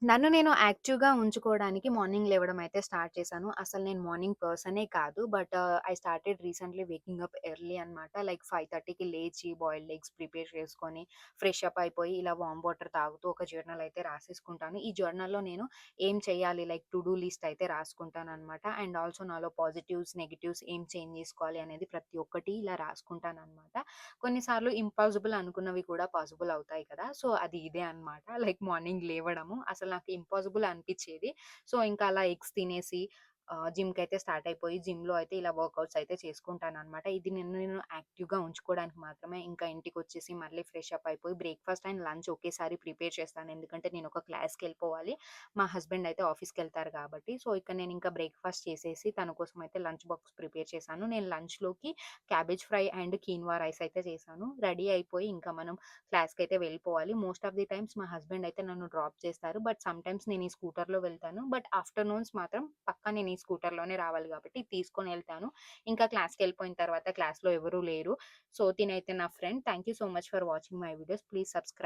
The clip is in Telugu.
నన్ను నేను యాక్టివ్‌గా ఉంచుకోవడానికి మార్నింగ్ లేవడం అయితే స్టార్ట్ చేశాను. అసలు నేను మార్నింగ్ పర్సనే కాదు. But I started recently waking up early అనమాట. లైక్ 5:30కి లేచి బాయిల్డ్ ఎగ్స్ ప్రిపేర్ చేసుకొని, ఫ్రెష్ అప్ అయిపోయి ఇలా వార్మ్ వాటర్ తాగుతూ ఒక జర్నల్ అయితే రాసేసుకుంటాను. ఈ జర్నల్‌లో నేను ఏం చేయాలి లైక్ టు డూ లిస్ట్ అయితే రాసుకుంటాననమాట. అండ్ ఆల్సో నాలో పాజిటివ్స్, నెగెటివ్స్ ఏం చేంజ్ చేసుకోవాలి అనేది ప్రతి ఒక్కటి ఇలా రాసుకుంటాననమాట. కొన్నిసార్లు ఇంపాసిబుల్ అనుకున్నవి కూడా పాసిబుల్ అవుతాయి కదా! సో, అది ఇదే అన్నమాట. లైక్ మార్నింగ్ లేవడము. అసలు నాకు ఇంపాసిబుల్ అనిపిచ్చేది. సో, ఇంకా అలా ఎగ్స్ తినేసి జిమ్‌కైతే స్టార్ట్ అయిపోయి జిమ్‌లో అయితే ఇలా వర్కౌట్స్ అయితే చేసుకుంటానన్నమాట. ఇది నన్ను నేను యాక్టివ్‌గా ఉంచుకోవడానికి మాత్రమే. ఇంకా ఇంటికొచ్చేసి మళ్ళీ ఫ్రెష్ అప్ అయిపోయి బ్రేక్‌ఫాస్ట్ అండ్ లంచ్ ఒకేసారి ప్రిపేర్ చేస్తాను. ఎందుకంటే నేను ఒక క్లాస్‌కెళ్ళిపోవాలి. మా హస్బెండ్ అయితే ఆఫీస్‌కెళ్తారు కాబట్టి. సో, ఇక నేను ఇంకా బ్రేక్‌ఫాస్ట్ చేసేసి తన కోసం అయితే లంచ్ బాక్స్ ప్రిపేర్ చేశాను. నేను లంచ్‌లోకి cabbage fry and quinoa rice అయితే చేశాను. రెడీ అయిపోయి ఇంకా మనం క్లాస్‌కైతే వెళ్ళిపోవాలి. మోస్ట్ ఆఫ్ ది టైమ్స్ మా హస్బెండ్ అయితే నన్ను డ్రాప్ చేస్తారు. బట్ సమ్‌టైమ్స్ నేను ఈ స్కూటర్‌లో వెళ్తాను. బట్ ఆఫ్టర్‌నూన్స్ మాత్రం పక్కా నేను ఈ స్కూటర్‌లోనే రావాలి కాబట్టి తీసుకొనెళ్తాను. ఇంకా క్లాస్‌కెళ్ళిపోయిన తర్వాత క్లాస్‌లో ఎవరు లేరు. సో, తినైతే నా friend. Thank you so much for watching my videos. Please subscribe